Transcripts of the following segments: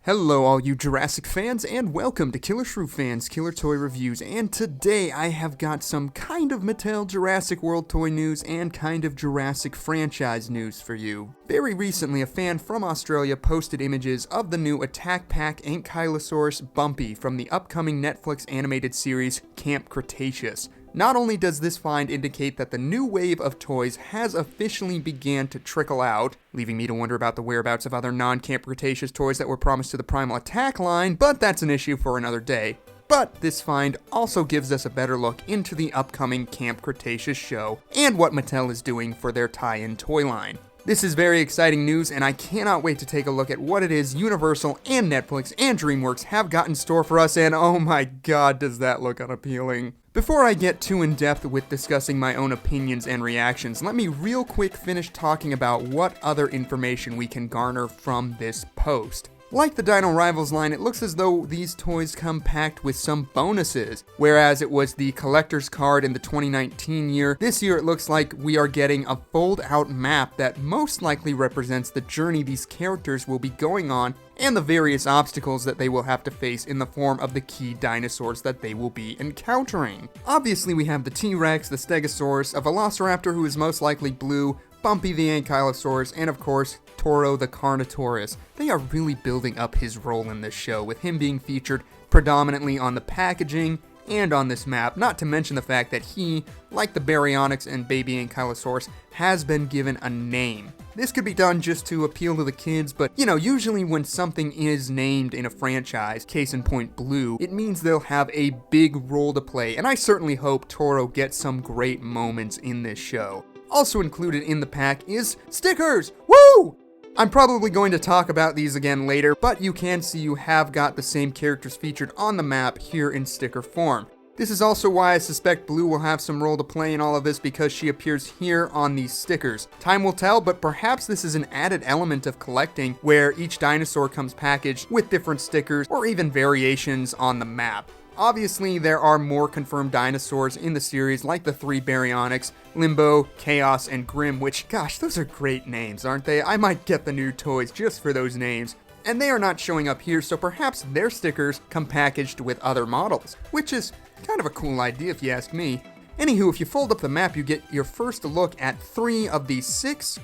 Hello all you Jurassic fans, and welcome to Killer Shrew Fans Killer Toy Reviews, and today I have got some kind of Mattel Jurassic World toy news and kind of Jurassic franchise news for you. Very recently, a fan from Australia posted images of the new Attack Pack Ankylosaurus Bumpy from the upcoming Netflix animated series Camp Cretaceous. Not only does this find indicate that the new wave of toys has officially began to trickle out, leaving me to wonder about the whereabouts of other non-Camp Cretaceous toys that were promised to the Primal Attack line, but that's an issue for another day. But this find also gives us a better look into the upcoming Camp Cretaceous show and what Mattel is doing for their tie-in toy line. This is very exciting news, and I cannot wait to take a look at what it is Universal and Netflix and DreamWorks have got in store for us, and oh my god, does that look unappealing. Before I get too in-depth with discussing my own opinions and reactions, let me real quick finish talking about what other information we can garner from this post. Like the Dino Rivals line, it looks as though these toys come packed with some bonuses. Whereas it was the collector's card in the 2019 year, this year it looks like we are getting a fold-out map that most likely represents the journey these characters will be going on and the various obstacles that they will have to face in the form of the key dinosaurs that they will be encountering. Obviously we have the T-Rex, the Stegosaurus, a Velociraptor who is most likely blue, Bumpy the Ankylosaurus, and of course, Toro the Carnotaurus. They are really building up his role in this show, with him being featured predominantly on the packaging and on this map, not to mention the fact that he, like the Baryonyx and Baby Ankylosaurus, has been given a name. This could be done just to appeal to the kids, but usually when something is named in a franchise, case in point Blue, it means they'll have a big role to play, and I certainly hope Toro gets some great moments in this show. Also included in the pack is stickers! Woo! I'm probably going to talk about these again later, but you can see you have got the same characters featured on the map here in sticker form. This is also why I suspect Blue will have some role to play in all of this, because she appears here on these stickers. Time will tell, but perhaps this is an added element of collecting where each dinosaur comes packaged with different stickers or even variations on the map. Obviously, there are more confirmed dinosaurs in the series, like the 3 Baryonyx, Limbo, Chaos, and Grim, which, gosh, those are great names, aren't they? I might get the new toys just for those names. And they are not showing up here, so perhaps their stickers come packaged with other models, which is kind of a cool idea if you ask me. Anywho, if you fold up the map, you get your first look at 3 of the 6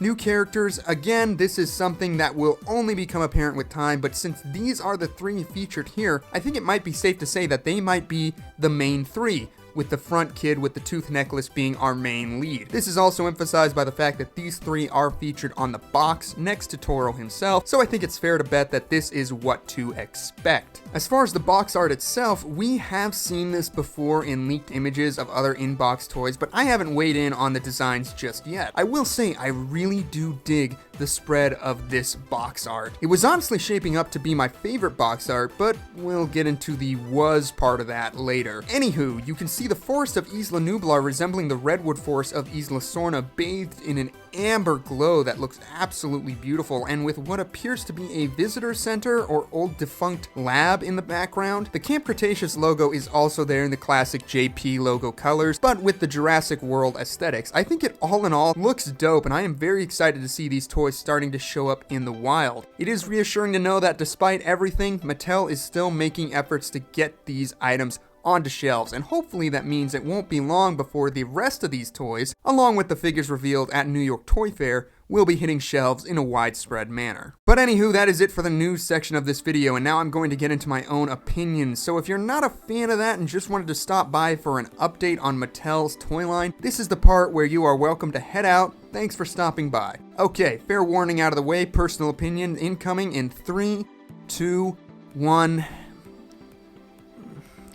new characters. Again, this is something that will only become apparent with time, but since these are the 3 featured here, I think it might be safe to say that they might be the main 3, with the front kid with the tooth necklace being our main lead. This is also emphasized by the fact that these 3 are featured on the box next to Toro himself, so I think it's fair to bet that this is what to expect. As far as the box art itself, we have seen this before in leaked images of other in-box toys, but I haven't weighed in on the designs just yet. I will say I really do dig the spread of this box art. It was honestly shaping up to be my favorite box art, but we'll get into the was part of that later. Anywho, you can see the forest of Isla Nublar resembling the redwood forest of Isla Sorna, bathed in an amber glow that looks absolutely beautiful, and with what appears to be a visitor center or old defunct lab in the background. The Camp Cretaceous logo is also there in the classic JP logo colors, but with the Jurassic World aesthetics. I think it all in all looks dope, and I am very excited to see these toys starting to show up in the wild. It is reassuring to know that despite everything, Mattel is still making efforts to get these items onto shelves, and hopefully that means it won't be long before the rest of these toys, along with the figures revealed at New York Toy Fair, will be hitting shelves in a widespread manner. But anywho, that is it for the news section of this video, and now I'm going to get into my own opinions. So if you're not a fan of that and just wanted to stop by for an update on Mattel's toy line, this is the part where you are welcome to head out. Thanks for stopping by. Okay, fair warning out of the way, personal opinion incoming in 3, 2, 1...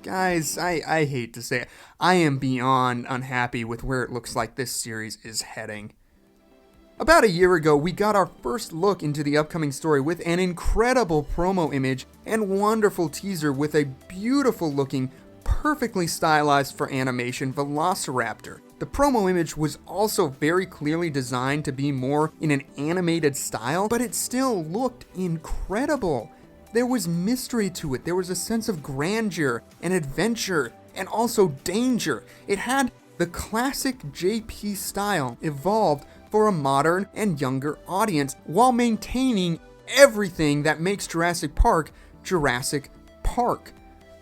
Guys, I hate to say it, I am beyond unhappy with where it looks like this series is heading. About a year ago, we got our first look into the upcoming story with an incredible promo image and wonderful teaser with a beautiful looking, perfectly stylized for animation Velociraptor. The promo image was also very clearly designed to be more in an animated style, but it still looked incredible. There was mystery to it, there was a sense of grandeur and adventure and also danger. It had the classic JP style evolved for a modern and younger audience while maintaining everything that makes Jurassic Park Jurassic Park.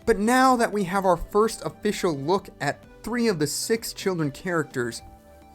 But now that we have our first official look at 3 of the 6 children characters,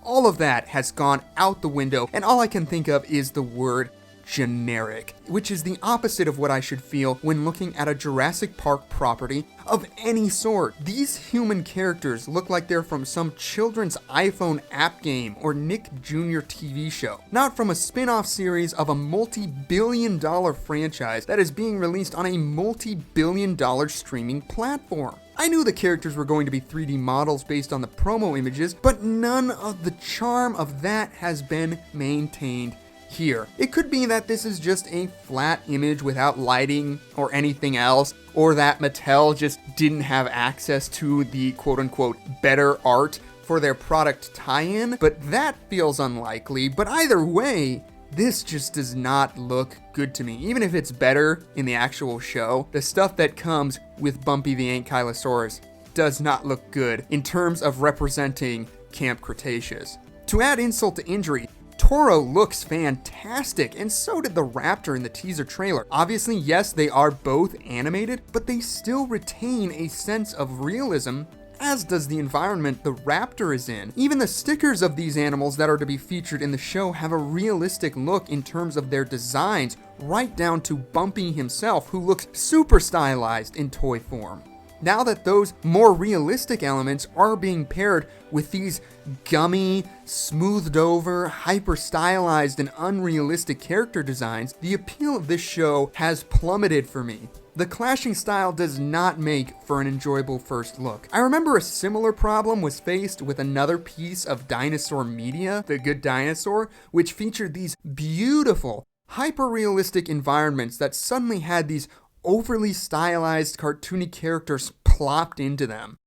all of that has gone out the window, and all I can think of is the word generic, which is the opposite of what I should feel when looking at a Jurassic Park property of any sort. These human characters look like they're from some children's iPhone app game or Nick Jr. TV show, not from a spin-off series of a multi-billion-dollar franchise that is being released on a multi-billion-dollar streaming platform. I knew the characters were going to be 3D models based on the promo images, but none of the charm of that has been maintained here. It could be that this is just a flat image without lighting or anything else, or that Mattel just didn't have access to the quote-unquote better art for their product tie-in, but that feels unlikely. But either way, this just does not look good to me. Even if it's better in the actual show, the stuff that comes with Bumpy the Ankylosaurus does not look good in terms of representing Camp Cretaceous. To add insult to injury, Toro looks fantastic, and so did the raptor in the teaser trailer. Obviously, yes, they are both animated, but they still retain a sense of realism, as does the environment the raptor is in. Even the stickers of these animals that are to be featured in the show have a realistic look in terms of their designs, right down to Bumpy himself, who looks super stylized in toy form. Now that those more realistic elements are being paired with these gummy, smoothed over, hyper stylized, and unrealistic character designs, the appeal of this show has plummeted for me. The clashing style does not make for an enjoyable first look. I remember a similar problem was faced with another piece of dinosaur media, The Good Dinosaur, which featured these beautiful, hyper-realistic environments that suddenly had these overly stylized, cartoony characters plopped into them.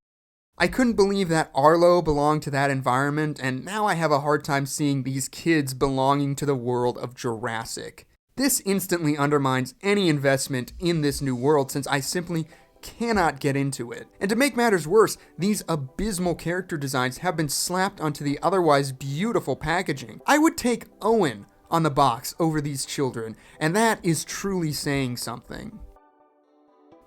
I couldn't believe that Arlo belonged to that environment, and now I have a hard time seeing these kids belonging to the world of Jurassic. This instantly undermines any investment in this new world, since I simply cannot get into it. And to make matters worse, these abysmal character designs have been slapped onto the otherwise beautiful packaging. I would take Owen on the box over these children, and that is truly saying something.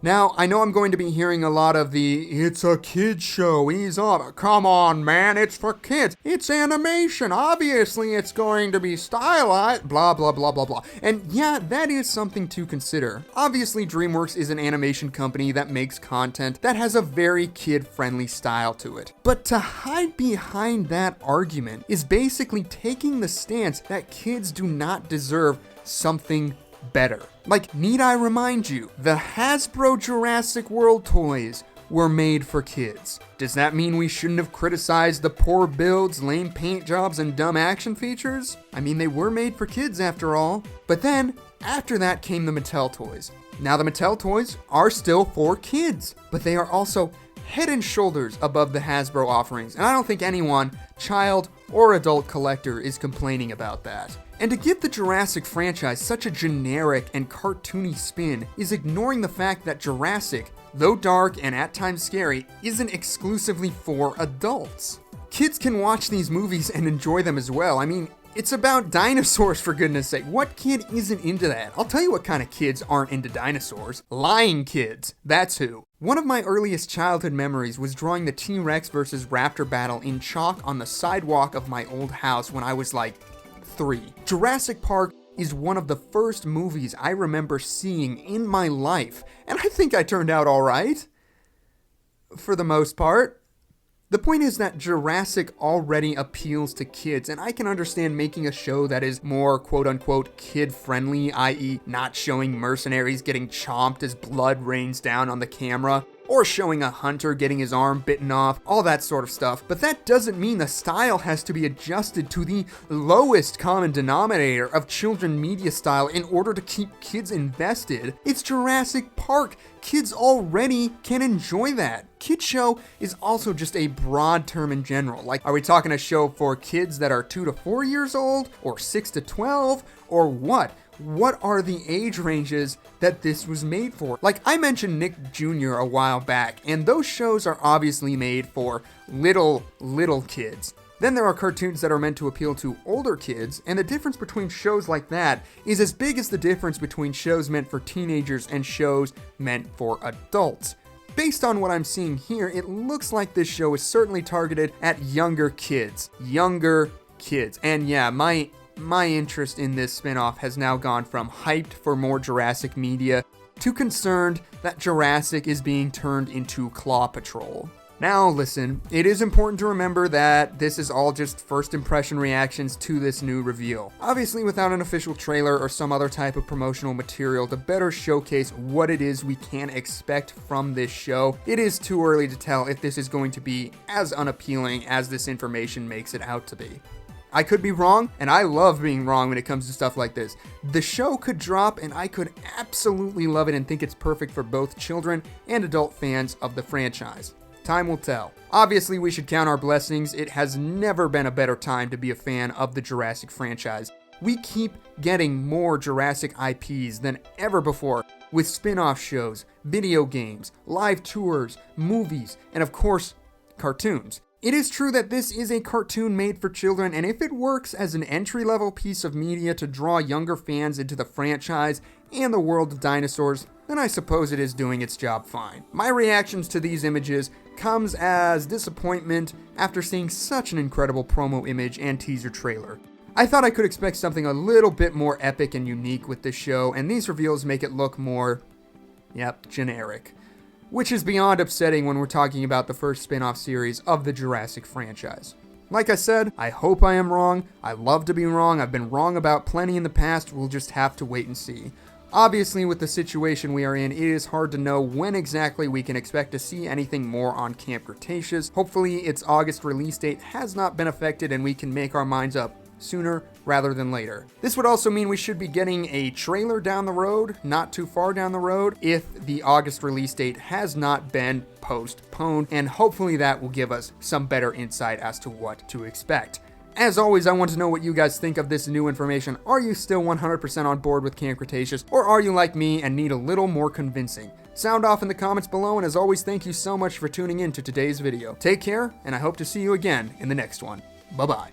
Now, I know I'm going to be hearing a lot of the, it's a kid's show, ease off. Come on, man, it's for kids. It's animation. Obviously, it's going to be stylized, blah, blah, blah, blah, blah. And yeah, that is something to consider. Obviously, DreamWorks is an animation company that makes content that has a very kid-friendly style to it. But to hide behind that argument is basically taking the stance that kids do not deserve something better. Like, need I remind you, the Hasbro Jurassic World toys were made for kids. Does that mean we shouldn't have criticized the poor builds, lame paint jobs, and dumb action features? I mean, they were made for kids after all. But then, after that came the Mattel toys. Now the Mattel toys are still for kids, but they are also head and shoulders above the Hasbro offerings, and I don't think anyone, child or adult collector, is complaining about that. And to give the Jurassic franchise such a generic and cartoony spin is ignoring the fact that Jurassic, though dark and at times scary, isn't exclusively for adults. Kids can watch these movies and enjoy them as well. I mean, it's about dinosaurs, for goodness sake. What kid isn't into that? I'll tell you what kind of kids aren't into dinosaurs. Lying kids. That's who. One of my earliest childhood memories was drawing the T-Rex versus Raptor battle in chalk on the sidewalk of my old house when I was like 3. Jurassic Park is one of the first movies I remember seeing in my life, and I think I turned out alright. For the most part. The point is that Jurassic already appeals to kids, and I can understand making a show that is more quote-unquote kid-friendly, i.e. not showing mercenaries getting chomped as blood rains down on the camera, or showing a hunter getting his arm bitten off, all that sort of stuff. But that doesn't mean the style has to be adjusted to the lowest common denominator of children media style in order to keep kids invested. It's Jurassic Park. Kids already can enjoy that. Kid show is also just a broad term in general. Like, are we talking a show for kids that are 2 to 4 years old, or 6 to 12, or what? What are the age ranges that this was made for? Like, I mentioned Nick Jr. a while back, and those shows are obviously made for little kids. Then there are cartoons that are meant to appeal to older kids, and the difference between shows like that is as big as the difference between shows meant for teenagers and shows meant for adults. Based on what I'm seeing here, it looks like this show is certainly targeted at younger kids. And yeah, my interest in this spin-off has now gone from hyped for more Jurassic media to concerned that Jurassic is being turned into Claw Patrol. Now listen, it is important to remember that this is all just first impression reactions to this new reveal. Obviously, without an official trailer or some other type of promotional material to better showcase what it is we can expect from this show, it is too early to tell if this is going to be as unappealing as this information makes it out to be. I could be wrong, and I love being wrong when it comes to stuff like this. The show could drop, and I could absolutely love it and think it's perfect for both children and adult fans of the franchise. Time will tell. Obviously, we should count our blessings. It has never been a better time to be a fan of the Jurassic franchise. We keep getting more Jurassic IPs than ever before, with spin-off shows, video games, live tours, movies, and of course, cartoons. It is true that this is a cartoon made for children, and if it works as an entry-level piece of media to draw younger fans into the franchise and the world of dinosaurs, then I suppose it is doing its job fine. My reactions to these images comes as disappointment after seeing such an incredible promo image and teaser trailer. I thought I could expect something a little bit more epic and unique with this show, and these reveals make it look more, generic. Which is beyond upsetting when we're talking about the first spin-off series of the Jurassic franchise. Like I said, I hope I am wrong. I love to be wrong. I've been wrong about plenty in the past. We'll just have to wait and see. Obviously, with the situation we are in, it is hard to know when exactly we can expect to see anything more on Camp Cretaceous. Hopefully, its August release date has not been affected and we can make our minds up sooner rather than later. This would also mean we should be getting a trailer down the road, not too far down the road, if the August release date has not been postponed, and hopefully that will give us some better insight as to what to expect. As always, I want to know what you guys think of this new information. Are you still 100% on board with Camp Cretaceous, or are you like me and need a little more convincing? Sound off in the comments below, and as always, thank you so much for tuning in to today's video. Take care, and I hope to see you again in the next one. Bye-bye.